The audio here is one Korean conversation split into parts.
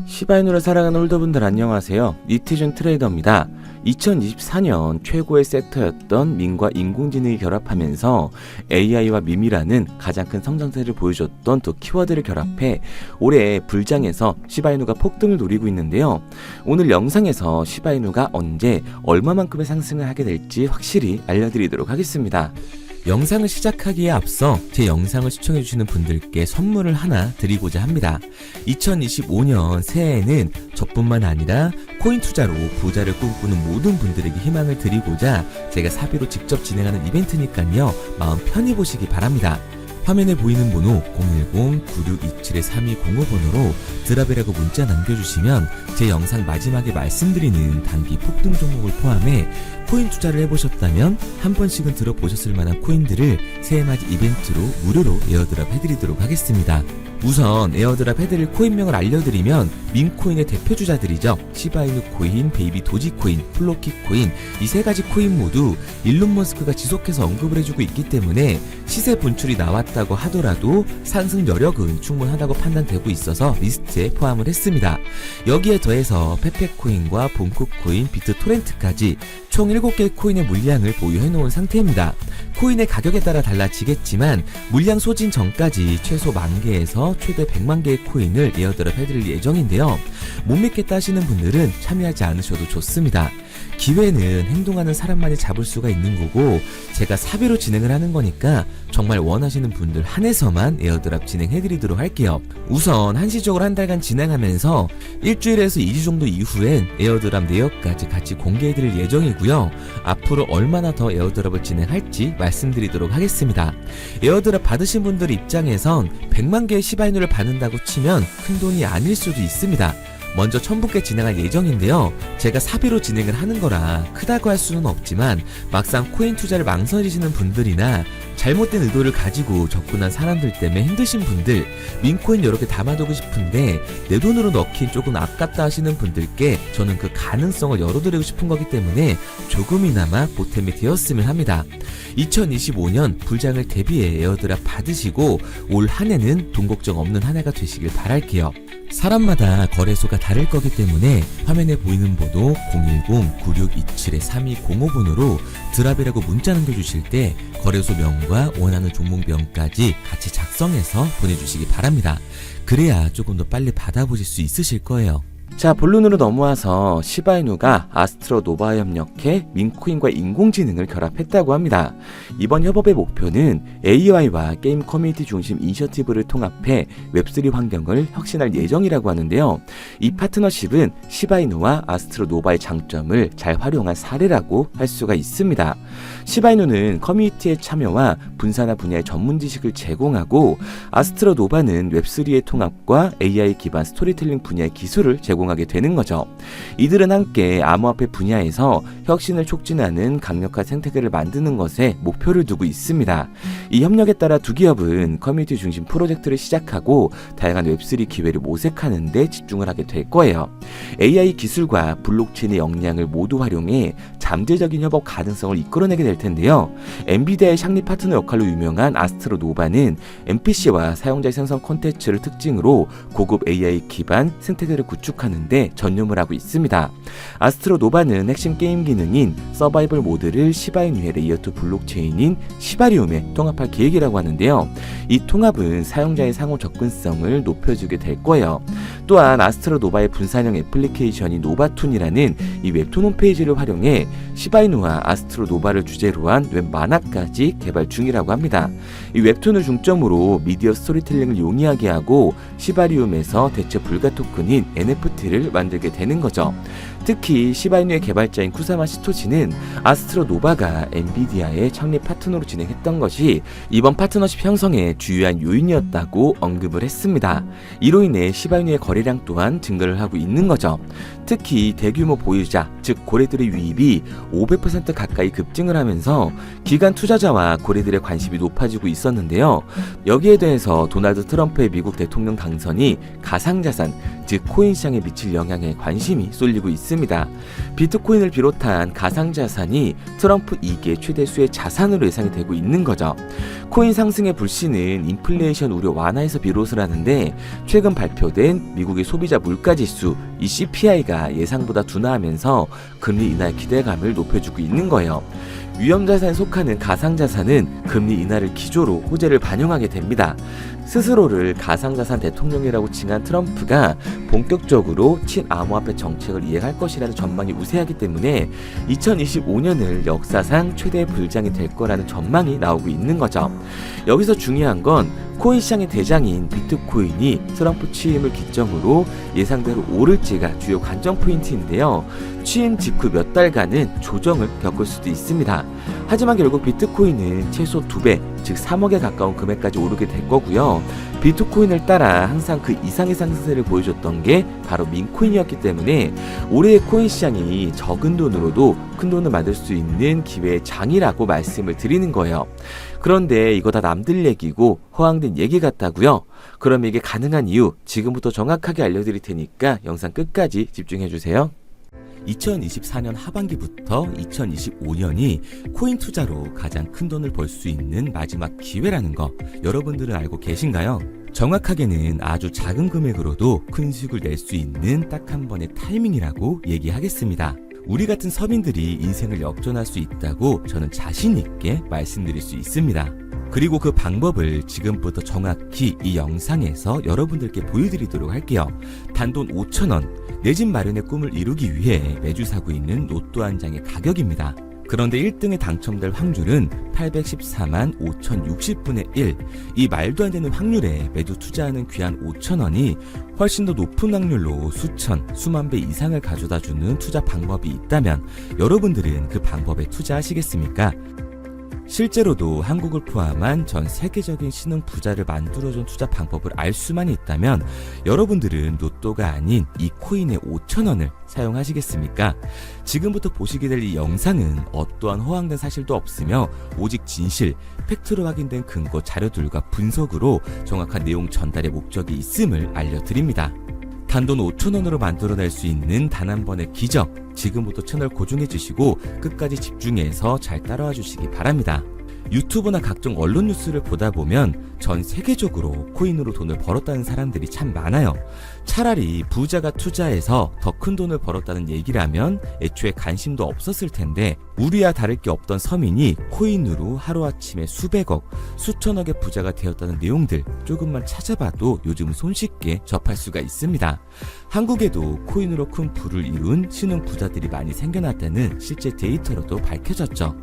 시바이누를 사랑하는 홀더분들 안녕하세요. 니티즌 트레이더입니다. 2024년 최고의 섹터였던 민과 인공지능이 결합하면서 AI와 밈이라는 가장 큰 성장세를 보여줬던 두 키워드를 결합해 올해 불장에서 시바이누가 폭등을 노리고 있는데요. 오늘 영상에서 시바이누가 언제 얼마만큼의 상승을 하게 될지 확실히 알려드리도록 하겠습니다. 영상을 시작하기에 앞서 제 영상을 시청해주시는 분들께 선물을 하나 드리고자 합니다. 2025년 새해에는 저뿐만 아니라 코인 투자로 부자를 꿈꾸는 모든 분들에게 희망을 드리고자 제가 사비로 직접 진행하는 이벤트니까요. 마음 편히 보시기 바랍니다. 화면에 보이는 번호 010-9627-3205번호로 드랍이라고 문자 남겨주시면 제 영상 마지막에 말씀드리는 단기 폭등 종목을 포함해 코인 투자를 해보셨다면 한 번씩은 들어보셨을 만한 코인들을 새해맞이 이벤트로 무료로 에어드랍 해드리도록 하겠습니다. 우선 에어드랍 해드릴 코인명을 알려드리면 민코인의 대표주자들이죠. 시바이누 코인, 베이비 도지 코인, 플로키 코인 이 세 가지 코인 모두 일론 머스크가 지속해서 언급을 해주고 있기 때문에 시세 분출이 나왔다고 하더라도 상승 여력은 충분하다고 판단되고 있어서 리스트에 포함을 했습니다. 여기에 더해서 페페코인과 본코코인, 비트토렌트까지 총 7개의 코인의 물량을 보유해놓은 상태입니다. 코인의 가격에 따라 달라지겠지만 물량 소진 전까지 최소 10,000개에서 최대 100만 개의 코인을 에어드랍 해드릴 예정인데요. 못 믿겠다 하시는 분들은 참여하지 않으셔도 좋습니다. 기회는 행동하는 사람만이 잡을 수가 있는 거고 제가 사비로 진행을 하는 거니까 정말 원하시는 분들 한해서만 에어드랍 진행해드리도록 할게요. 우선 한시적으로 한 달간 진행하면서 일주일에서 2주 정도 이후엔 에어드랍 내역까지 같이 공개해드릴 예정이고요. 앞으로 얼마나 더 에어드랍을 진행할지 말씀드리도록 하겠습니다. 에어드랍 받으신 분들 입장에선 100만 개의 시바이누를 받는다고 치면 큰돈이 아닐 수도 있습니다. 먼저 1000분께 진행할 예정인데요. 제가 사비로 진행을 하는 거라 크다고 할 수는 없지만 막상 코인 투자를 망설이시는 분들이나 잘못된 의도를 가지고 접근한 사람들 때문에 힘드신 분들, 민코인 여러 개 담아두고 싶은데 내 돈으로 넣긴 조금 아깝다 하시는 분들께 저는 그 가능성을 열어드리고 싶은 거기 때문에 조금이나마 보탬이 되었으면 합니다. 2025년 불장을 대비해 에어드랍 받으시고 올 한 해는 돈 걱정 없는 한 해가 되시길 바랄게요. 사람마다 거래소가 다를 거기 때문에 화면에 보이는 번호 010-9627-3205번호로 드랍이라고 문자 남겨주실 때 거래소 명과 원하는 종목명까지 같이 작성해서 보내주시기 바랍니다. 그래야 조금 더 빨리 받아보실 수 있으실 거예요. 자, 본론으로 넘어와서 시바이누가 아스트로 노바와 협력해 민코인과 인공지능을 결합했다고 합니다. 이번 협업의 목표는 AI와 게임 커뮤니티 중심 이니셔티브를 통합해 웹3 환경을 혁신할 예정이라고 하는데요. 이 파트너십은 시바이누와 아스트로 노바의 장점을 잘 활용한 사례라고 할 수가 있습니다. 시바이누는 커뮤니티의 참여와 분산화 분야의 전문 지식을 제공하고 아스트로 노바는 웹3의 통합과 AI 기반 스토리텔링 분야의 기술을 제공하게 되는 거죠. 이들은 함께 암호화폐 분야에서 혁신을 촉진하는 강력한 생태계를 만드는 것에 목표를 두고 있습니다. 이 협력에 따라 두 기업은 커뮤니티 중심 프로젝트를 시작하고 다양한 웹3 기회를 모색하는 데 집중을 하게 될 거예요. AI 기술과 블록체인의 역량을 모두 활용해 잠재적인 협업 가능성을 이끌어내게 될 텐데요. 엔비디아의 샹리 파트너 역할로 유명한 아스트로 노바는 NPC와 사용자 생성 콘텐츠를 특징으로 고급 AI 기반 생태계를 구축하는 데 전념을 하고 있습니다. 아스트로 노바는 핵심 게임 기능인 서바이벌 모드를 시바이누의 레이어2 블록체인인 시바리움에 통합할 계획이라고 하는데요. 이 통합은 사용자의 상호 접근성을 높여주게 될 거예요. 또한 아스트로 노바의 분산형 애플리케이션인 노바툰이라는 이 웹툰 홈페이지를 활용해 시바이누와 아스트로 노바를 주제로 한 웹 만화까지 개발 중이라고 합니다. 이 웹툰을 중점으로 미디어 스토리텔링을 용이하게 하고 시바리움에서 대체 불가 토큰인 NFT를 만들게 되는 거죠. 특히 시바이누의 개발자인 쿠사마 시토지는 아스트로 노바가 엔비디아의 창립 파트너로 진행했던 것이 이번 파트너십 형성의 주요한 요인이었다고 언급을 했습니다. 이로 인해 시바이누의 거래량 또한 증가를 하고 있는 거죠. 특히 대규모 보유자, 즉 고래들의 유입이 500% 가까이 급증을 하면서 기관 투자자와 고래들의 관심이 높아지고 있습니다. 있었는데요. 여기에 대해서 도널드 트럼프의 미국 대통령 당선이 가상자산, 즉 코인 시장에 미칠 영향에 관심이 쏠리고 있습니다. 비트코인을 비롯한 가상자산이 트럼프 2개 최대 수의 자산으로 예상이 되고 있는 거죠. 코인 상승의 불씨는 인플레이션 우려 완화에서 비롯을 하는데, 최근 발표된 미국의 소비자 물가지수 이 CPI가 예상보다 둔화하면서 금리 인하의 기대감을 높여주고 있는 거예요. 위험자산에 속하는 가상자산은 금리 인하를 기조로 호재를 반영하게 됩니다. 스스로를 가상자산 대통령이라고 칭한 트럼프가 본격적으로 친암호화폐 정책을 이행할 것이라는 전망이 우세하기 때문에 2025년을 역사상 최대 불장이 될 거라는 전망이 나오고 있는 거죠. 여기서 중요한 건 코인 시장의 대장인 비트코인이 트럼프 취임을 기점으로 예상대로 오를지가 주요 관전 포인트인데요. 취임 직후 몇 달간은 조정을 겪을 수도 있습니다. 하지만 결국 비트코인은 최소 2배, 즉 3억에 가까운 금액까지 오르게 될 거고요. 비트코인을 따라 항상 그 이상의 상승세를 보여줬던 게 바로 민코인이었기 때문에 올해의 코인 시장이 적은 돈으로도 큰 돈을 만들 수 있는 기회의 장이라고 말씀을 드리는 거예요. 그런데 이거 다 남들 얘기고 허황된 얘기 같다고요? 그럼 이게 가능한 이유 지금부터 정확하게 알려드릴 테니까 영상 끝까지 집중해주세요. 2024년 하반기부터 2025년이 코인 투자로 가장 큰 돈을 벌 수 있는 마지막 기회라는 거 여러분들은 알고 계신가요? 정확하게는 아주 작은 금액으로도 큰 수익을 낼 수 있는 딱 한 번의 타이밍이라고 얘기하겠습니다. 우리 같은 서민들이 인생을 역전할 수 있다고 저는 자신 있게 말씀드릴 수 있습니다. 그리고 그 방법을 지금부터 정확히 이 영상에서 여러분들께 보여드리도록 할게요. 단돈 5,000원, 내 집 마련의 꿈을 이루기 위해 매주 사고 있는 로또 한 장의 가격입니다. 그런데 1등에 당첨될 확률은 814만 5060분의 1. 이 말도 안 되는 확률에 매주 투자하는 귀한 5,000원이 훨씬 더 높은 확률로 수천, 수만 배 이상을 가져다주는 투자 방법이 있다면 여러분들은 그 방법에 투자하시겠습니까? 실제로도 한국을 포함한 전 세계적인 신흥 부자를 만들어준 투자 방법을 알 수만 있다면 여러분들은 로또가 아닌 이 코인의 5,000원을 사용하시겠습니까? 지금부터 보시게 될 이 영상은 어떠한 허황된 사실도 없으며 오직 진실, 팩트로 확인된 근거 자료들과 분석으로 정확한 내용 전달의 목적이 있음을 알려드립니다. 단돈 5,000원으로 만들어낼 수 있는 단 한 번의 기적, 지금부터 채널 고정해주시고 끝까지 집중해서 잘 따라와 주시기 바랍니다. 유튜브나 각종 언론 뉴스를 보다 보면 전 세계적으로 코인으로 돈을 벌었다는 사람들이 참 많아요. 차라리 부자가 투자해서 더 큰 돈을 벌었다는 얘기라면 애초에 관심도 없었을 텐데 우리와 다를 게 없던 서민이 코인으로 하루아침에 수백억, 수천억의 부자가 되었다는 내용들 조금만 찾아봐도 요즘 손쉽게 접할 수가 있습니다. 한국에도 코인으로 큰 부를 이룬 신흥 부자들이 많이 생겨났다는 실제 데이터로도 밝혀졌죠.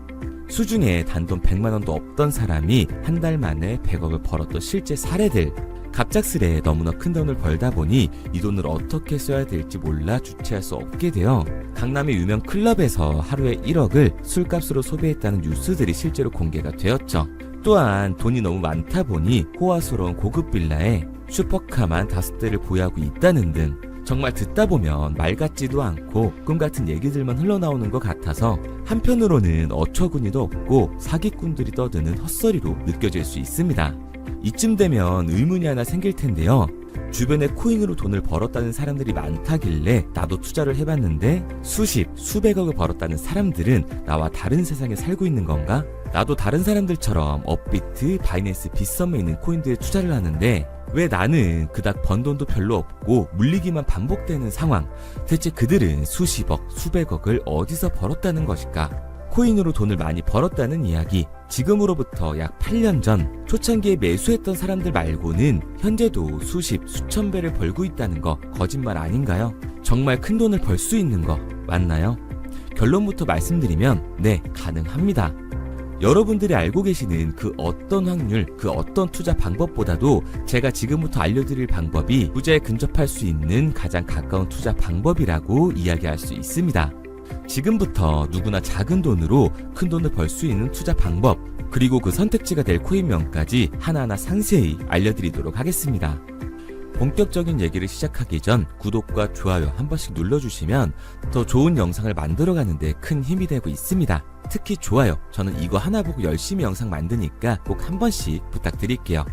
수중에 단돈 100만원도 없던 사람이 한 달 만에 100억을 벌었던 실제 사례들. 갑작스레 너무나 큰 돈을 벌다 보니 이 돈을 어떻게 써야 될지 몰라 주체할 수 없게 되어 강남의 유명 클럽에서 하루에 1억을 술값으로 소비했다는 뉴스들이 실제로 공개가 되었죠. 또한 돈이 너무 많다 보니 호화스러운 고급 빌라에 슈퍼카만 5대를 보유하고 있다는 등 정말 듣다 보면 말 같지도 않고 꿈 같은 얘기들만 흘러나오는 것 같아서 한편으로는 어처구니도 없고 사기꾼들이 떠드는 헛소리로 느껴질 수 있습니다. 이쯤 되면 의문이 하나 생길 텐데요. 주변에 코인으로 돈을 벌었다는 사람들이 많다길래 나도 투자를 해봤는데 수십, 수백억을 벌었다는 사람들은 나와 다른 세상에 살고 있는 건가? 나도 다른 사람들처럼 업비트, 바이낸스, 빗썸에 있는 코인들에 투자를 하는데 왜 나는 그닥 번 돈도 별로 없고 물리기만 반복되는 상황? 대체 그들은 수십억, 수백억을 어디서 벌었다는 것일까? 코인으로 돈을 많이 벌었다는 이야기, 지금으로부터 약 8년 전 초창기에 매수했던 사람들 말고는 현재도 수십, 수천 배를 벌고 있다는 거 거짓말 아닌가요? 정말 큰 돈을 벌 수 있는 거 맞나요? 결론부터 말씀드리면 네, 가능합니다. 여러분들이 알고 계시는 그 어떤 확률, 그 어떤 투자 방법보다도 제가 지금부터 알려드릴 방법이 부자에 근접할 수 있는 가장 가까운 투자 방법이라고 이야기할 수 있습니다. 지금부터 누구나 작은 돈으로 큰 돈을 벌 수 있는 투자 방법, 그리고 그 선택지가 될 코인명까지 하나하나 상세히 알려드리도록 하겠습니다. 본격적인 얘기를 시작하기 전 구독과 좋아요 한 번씩 눌러주시면 더 좋은 영상을 만들어가는데 큰 힘이 되고 있습니다. 특히 좋아요, 저는 이거 하나 보고 열심히 영상 만드니까 꼭 한 번씩 부탁드릴게요.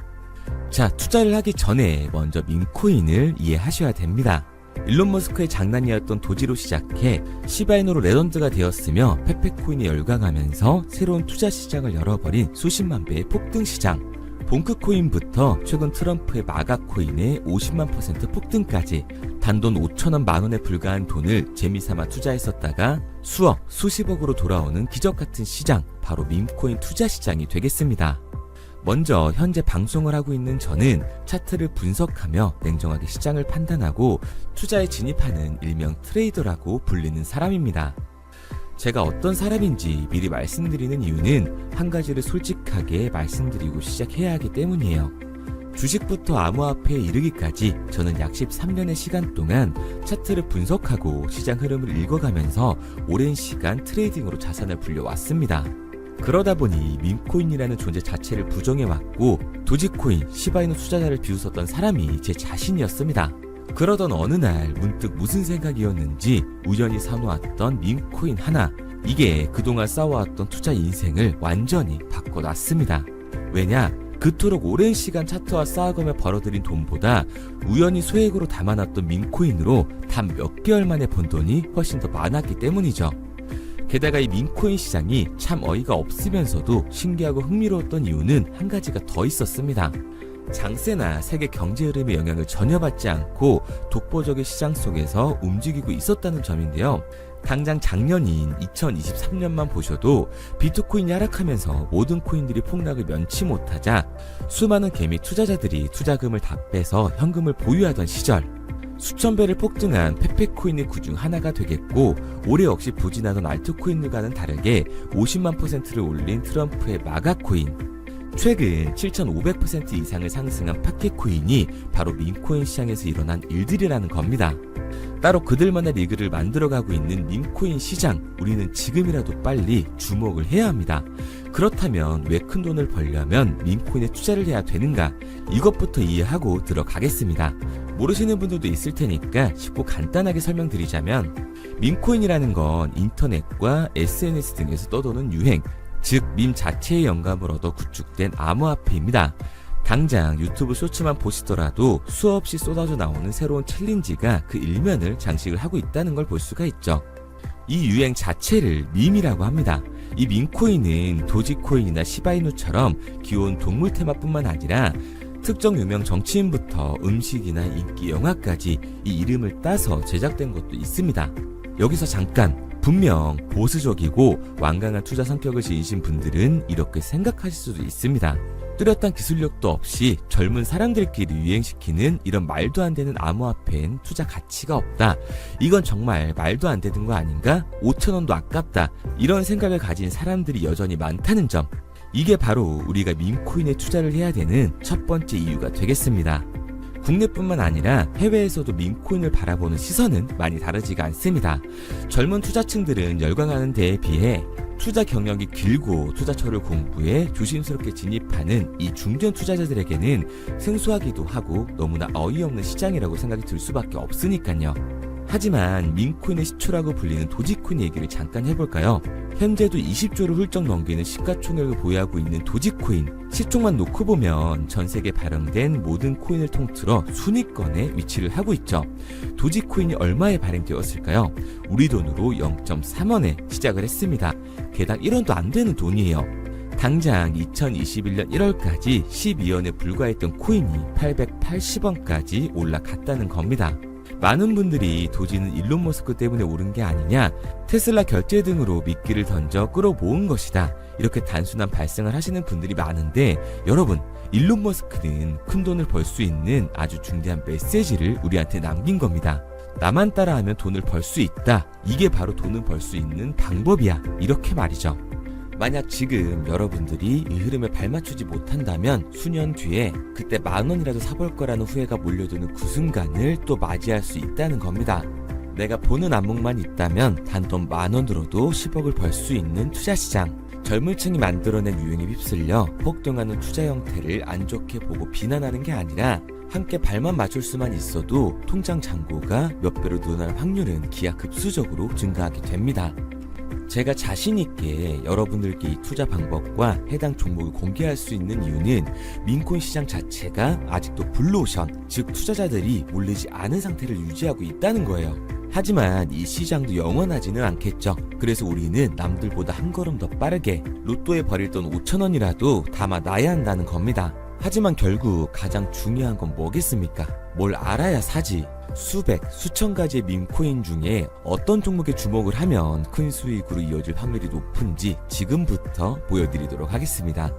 자, 투자를 하기 전에 먼저 밈코인을 이해하셔야 됩니다. 일론 머스크의 장난이었던 도지로 시작해 시바이누로 레전드가 되었으며 페페코인이 열광하면서 새로운 투자 시장을 열어버린 수십만 배의 폭등 시장. 봉크코인부터 최근 트럼프의 마가코인의 50만 % 폭등까지 단돈 5천원 만원에 불과한 돈을 재미삼아 투자했었다가 수억, 수십억으로 돌아오는 기적같은 시장, 바로 밈코인 투자 시장이 되겠습니다. 먼저 현재 방송을 하고 있는 저는 차트를 분석하며 냉정하게 시장을 판단하고 투자에 진입하는 일명 트레이더라고 불리는 사람입니다. 제가 어떤 사람인지 미리 말씀드리는 이유는 한 가지를 솔직하게 말씀드리고 시작해야 하기 때문이에요. 주식부터 암호화폐에 이르기까지 저는 약 13년의 시간 동안 차트를 분석하고 시장 흐름을 읽어가면서 오랜 시간 트레이딩으로 자산을 불려왔습니다. 그러다 보니 밈코인이라는 존재 자체를 부정해왔고 도지코인, 시바이누 투자자를 비웃었던 사람이 제 자신이었습니다. 그러던 어느 날 문득 무슨 생각이었는지 우연히 사놓았던 밈코인 하나, 이게 그동안 쌓아왔던 투자 인생을 완전히 바꿔놨습니다. 왜냐? 그토록 오랜 시간 차트와 쌓아가며 벌어들인 돈보다 우연히 소액으로 담아놨던 밈코인으로 단 몇 개월 만에 번 돈이 훨씬 더 많았기 때문이죠. 게다가 이 밈코인 시장이 참 어이가 없으면서도 신기하고 흥미로웠던 이유는 한 가지가 더 있었습니다. 장세나 세계 경제 흐름의 영향을 전혀 받지 않고 독보적인 시장 속에서 움직이고 있었다는 점인데요. 당장 작년인 2023년만 보셔도 비트코인이 하락하면서 모든 코인들이 폭락을 면치 못하자 수많은 개미 투자자들이 투자금을 다 빼서 현금을 보유하던 시절, 수천 배를 폭등한 페페코인이 그중 하나가 되겠고, 올해 역시 부진하던 알트코인들과는 다르게 50만 %를 올린 트럼프의 마가코인, 최근 7,500% 이상을 상승한 파켓코인이 바로 밈코인 시장에서 일어난 일들이라는 겁니다. 따로 그들만의 리그를 만들어가고 있는 밈코인 시장, 우리는 지금이라도 빨리 주목을 해야 합니다. 그렇다면 왜 큰 돈을 벌려면 밈코인에 투자를 해야 되는가? 이것부터 이해하고 들어가겠습니다. 모르시는 분들도 있을 테니까 쉽고 간단하게 설명드리자면, 밈코인이라는 건 인터넷과 SNS 등에서 떠도는 유행, 즉 밈 자체의 영감을 얻어 구축된 암호화폐입니다. 당장 유튜브 쇼츠만 보시더라도 수없이 쏟아져 나오는 새로운 챌린지가 그 일면을 장식을 하고 있다는 걸 볼 수가 있죠. 이 유행 자체를 밈이라고 합니다. 이 밈코인은 도지코인이나 시바이누처럼 귀여운 동물 테마뿐만 아니라 특정 유명 정치인부터 음식이나 인기 영화까지 이 이름을 따서 제작된 것도 있습니다. 여기서 잠깐, 분명 보수적이고 완강한 투자 성격을 지니신 분들은 이렇게 생각하실 수도 있습니다. 뚜렷한 기술력도 없이 젊은 사람들끼리 유행시키는 이런 말도 안 되는 암호화폐엔 투자 가치가 없다. 이건 정말 말도 안 되는 거 아닌가? 5,000원도 아깝다. 이런 생각을 가진 사람들이 여전히 많다는 점. 이게 바로 우리가 밈코인에 투자를 해야 되는 첫 번째 이유가 되겠습니다. 국내뿐만 아니라 해외에서도 밈코인을 바라보는 시선은 많이 다르지가 않습니다. 젊은 투자층들은 열광하는 데에 비해 투자 경력이 길고 투자처를 공부해 조심스럽게 진입하는 이 중견 투자자들에게는 생소하기도 하고 너무나 어이없는 시장이라고 생각이 들 수밖에 없으니까요. 하지만 밈코인의 시초라고 불리는 도지코인 얘기를 잠깐 해볼까요? 현재도 20조를 훌쩍 넘기는 시가총액을 보유하고 있는 도지코인, 시총만 놓고 보면 전 세계에 발행된 모든 코인을 통틀어 순위권에 위치를 하고 있죠. 도지코인이 얼마에 발행되었을까요? 우리 돈으로 0.3원에 시작을 했습니다. 개당 1원도 안 되는 돈이에요. 당장 2021년 1월까지 12원에 불과했던 코인이 880원까지 올라갔다는 겁니다. 많은 분들이 도지는 일론 머스크 때문에 오른 게 아니냐, 테슬라 결제 등으로 미끼를 던져 끌어모은 것이다, 이렇게 단순한 발생을 하시는 분들이 많은데, 여러분, 일론 머스크는 큰 돈을 벌 수 있는 아주 중대한 메시지를 우리한테 남긴 겁니다. 나만 따라하면 돈을 벌 수 있다, 이게 바로 돈을 벌 수 있는 방법이야, 이렇게 말이죠. 만약 지금 여러분들이 이 흐름에 발맞추지 못한다면 수년 뒤에 그때 10,000원이라도 사볼 거라는 후회가 몰려드는 그 순간을 또 맞이할 수 있다는 겁니다. 내가 보는 안목만 있다면 단돈 10,000원 들어도 10억을 벌 수 있는 투자시장, 젊은 층이 만들어낸 유행에 휩쓸려 폭등하는 투자 형태를 안 좋게 보고 비난하는 게 아니라 함께 발만 맞출 수만 있어도 통장 잔고가 몇 배로 늘어날 확률은 기하급수적으로 증가하게 됩니다. 제가 자신있게 여러분들께 이 투자 방법과 해당 종목을 공개할 수 있는 이유는 민코인 시장 자체가 아직도 블루오션, 즉 투자자들이 몰리지 않은 상태를 유지하고 있다는 거예요. 하지만 이 시장도 영원하지는 않겠죠. 그래서 우리는 남들보다 한 걸음 더 빠르게 로또에 버릴 돈 5,000원이라도 담아놔야 한다는 겁니다. 하지만 결국 가장 중요한 건 뭐겠습니까? 뭘 알아야 사지. 수백, 수천 가지의 밈코인 중에 어떤 종목에 주목을 하면 큰 수익으로 이어질 확률이 높은지 지금부터 보여드리도록 하겠습니다.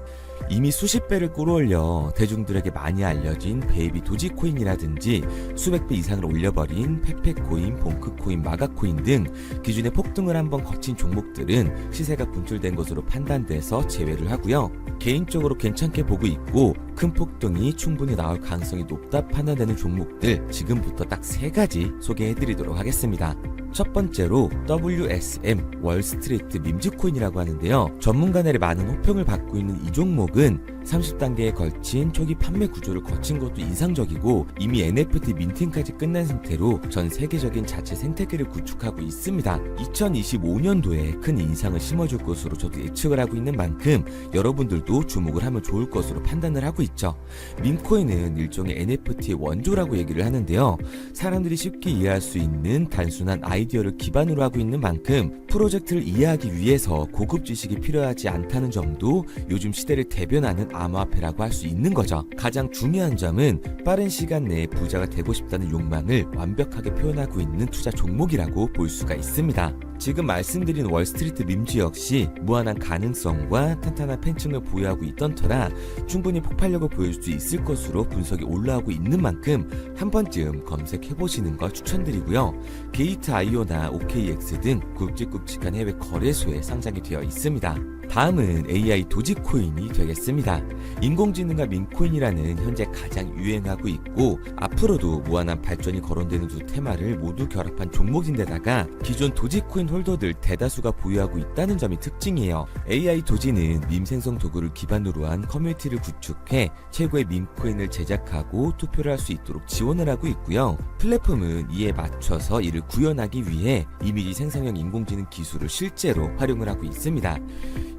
이미 수십 배를 끌어올려 대중들에게 많이 알려진 베이비 도지코인이라든지 수백 배 이상을 올려버린 페페코인, 봉크코인, 마가코인 등 기존의 폭등을 한번 거친 종목들은 시세가 분출된 것으로 판단돼서 제외를 하고요. 개인적으로 괜찮게 보고 있고 큰 폭등이 충분히 나올 가능성이 높다 판단되는 종목들 지금부터 딱 3가지 소개해드리도록 하겠습니다. 첫 번째로 WSM 월스트리트 밈즈코인이라고 하는데요. 전문가들의 많은 호평을 받고 있는 이 종목은 30단계에 걸친 초기 판매 구조를 거친 것도 인상적이고 이미 NFT 민팅까지 끝난 상태로 전 세계적인 자체 생태계를 구축하고 있습니다. 2025년도에 큰 인상을 심어줄 것으로 저도 예측을 하고 있는 만큼 여러분들도 주목을 하면 좋을 것으로 판단을 하고 있죠. 밈코인은 일종의 NFT의 원조라고 얘기를 하는데요. 사람들이 쉽게 이해할 수 있는 단순한 아이디어를 기반으로 하고 있는 만큼 프로젝트를 이해하기 위해서 고급 지식이 필요하지 않다는 점도 요즘 시대를 대변하는 암호화폐라고 할 수 있는 거죠. 가장 중요한 점은 빠른 시간 내에 부자가 되고 싶다는 욕망을 완벽하게 표현하고 있는 투자 종목이라고 볼 수가 있습니다. 지금 말씀드린 월스트리트 밈즈 역시 무한한 가능성과 탄탄한 팬층을 보유하고 있던 터라 충분히 폭발력을 보여줄 수 있을 것으로 분석이 올라오고 있는 만큼 한 번쯤 검색해보시는 걸 추천드리고요. 게이트.io나 OKX 등 굵직굵직한 해외 거래소에 상장이 되어 있습니다. 다음은 AI 도지코인이 되겠습니다. 인공지능과 민코인이라는 현재 가장 유행하고 있고 앞으로도 무한한 발전이 거론되는 두 테마를 모두 결합한 종목인데다가 기존 도지코인 홀더들 대다수가 보유하고 있다는 점이 특징이에요. AI 도지는 밈 생성 도구를 기반으로 한 커뮤니티를 구축해 최고의 밈코인을 제작하고 투표를 할 수 있도록 지원을 하고 있고요. 플랫폼은 이에 맞춰서 이를 구현하기 위해 이미지 생성형 인공지능 기술을 실제로 활용을 하고 있습니다.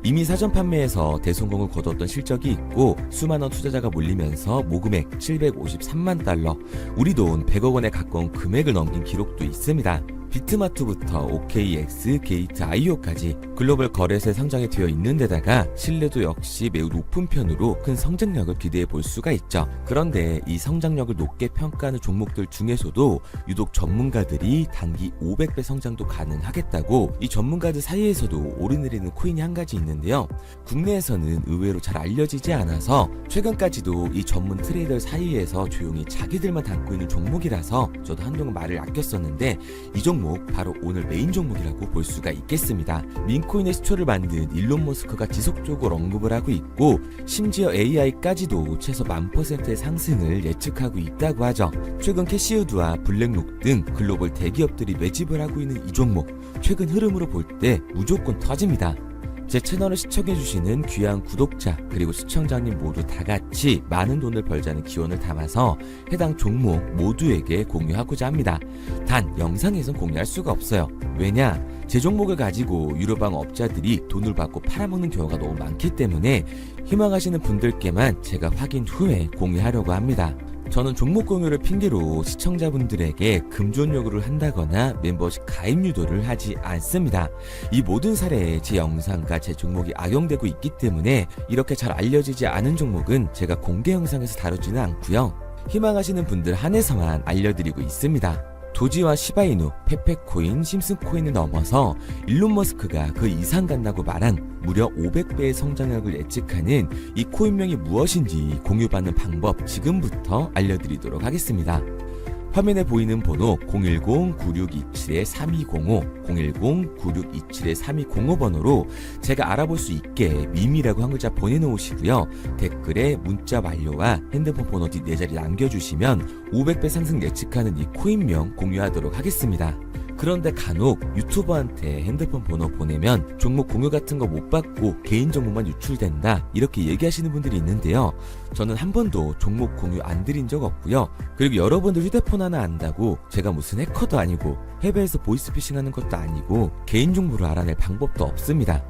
이미 사전 판매에서 대성공을 거뒀던 실적이 있고 수만원 투자자가 몰리면서 모금액 753만 달러, 우리 돈 100억 원에 가까운 금액을 넘긴 기록도 있습니다. 비트마트부터 OKX, 게이트.io까지 글로벌 거래소에 상장이 되어 있는 데다가 신뢰도 역시 매우 높은 편으로 큰 성장력을 기대해 볼 수가 있죠. 그런데 이 성장력을 높게 평가하는 종목들 중에서도 유독 전문가들이 단기 500배 성장도 가능하겠다고 이 전문가들 사이에서도 오르내리는 코인이 한 가지 있는데요. 국내에서는 의외로 잘 알려지지 않아서 최근까지도 이 전문 트레이더 사이에서 조용히 자기들만 담고 있는 종목이라서 저도 한동안 말을 아꼈었는데 이 종목 바로 오늘 메인 종목이라고 볼 수가 있겠습니다. 민코인의 시초를 만든 일론 머스크가 지속적으로 언급을 하고 있고 심지어 AI까지도 최소 1000%의 상승을 예측하고 있다고 하죠. 최근 캐시우드와 블랙록 등 글로벌 대기업들이 매집을 하고 있는 이 종목 최근 흐름으로 볼 때 무조건 터집니다. 제 채널을 시청해주시는 귀한 구독자 그리고 시청자님 모두 다같이 많은 돈을 벌자는 기원을 담아서 해당 종목 모두에게 공유하고자 합니다. 단 영상에선 공유할 수가 없어요. 왜냐? 제 종목을 가지고 유료방 업자들이 돈을 받고 팔아먹는 경우가 너무 많기 때문에 희망하시는 분들께만 제가 확인 후에 공유하려고 합니다. 저는 종목 공유를 핑계로 시청자분들에게 금전 요구를 한다거나 멤버십 가입 유도를 하지 않습니다. 이 모든 사례에 제 영상과 제 종목이 악용되고 있기 때문에 이렇게 잘 알려지지 않은 종목은 제가 공개 영상에서 다루지는 않고요. 희망하시는 분들 한해서만 알려드리고 있습니다. 도지와 시바이누, 페페코인, 심슨코인을 넘어서 일론 머스크가 그 이상 간다고 말한 무려 500배의 성장력을 예측하는 이 코인명이 무엇인지 공유받는 방법 지금부터 알려드리도록 하겠습니다. 화면에 보이는 번호 010-9627-3205, 010-9627-3205 번호로 제가 알아볼 수 있게 밈이라고 한 글자 보내놓으시고요. 댓글에 문자 완료와 핸드폰 번호 뒤 4자리 남겨주시면 500배 상승 예측하는 이 코인명 공유하도록 하겠습니다. 그런데 간혹 유튜버한테 핸드폰 번호 보내면 종목 공유 같은 거 못 받고 개인정보만 유출된다 이렇게 얘기하시는 분들이 있는데요. 저는 한 번도 종목 공유 안 드린 적 없고요. 그리고 여러분들 휴대폰 하나 안다고 제가 무슨 해커도 아니고 해외에서 보이스피싱하는 것도 아니고 개인정보를 알아낼 방법도 없습니다.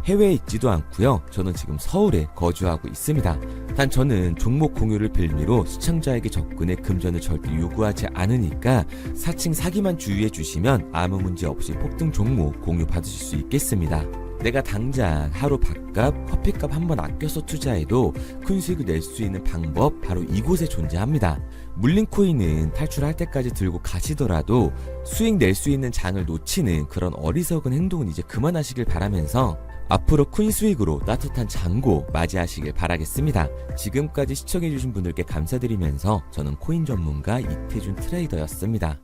해외에 있지도 않고요. 저는 지금 서울에 거주하고 있습니다. 단 저는 종목 공유를 빌미로 시청자에게 접근의 금전을 절대 요구하지 않으니까 사칭 사기만 주의해 주시면 아무 문제 없이 폭등 종목 공유 받으실 수 있겠습니다. 내가 당장 하루 밥값, 커피값 한번 아껴서 투자해도 큰 수익을 낼 수 있는 방법 바로 이곳에 존재합니다. 물린 코인은 탈출할 때까지 들고 가시더라도 수익 낼 수 있는 장을 놓치는 그런 어리석은 행동은 이제 그만하시길 바라면서 앞으로 큰 수익으로 따뜻한 장고 맞이하시길 바라겠습니다. 지금까지 시청해주신 분들께 감사드리면서 저는 코인 전문가 이태준 트레이더였습니다.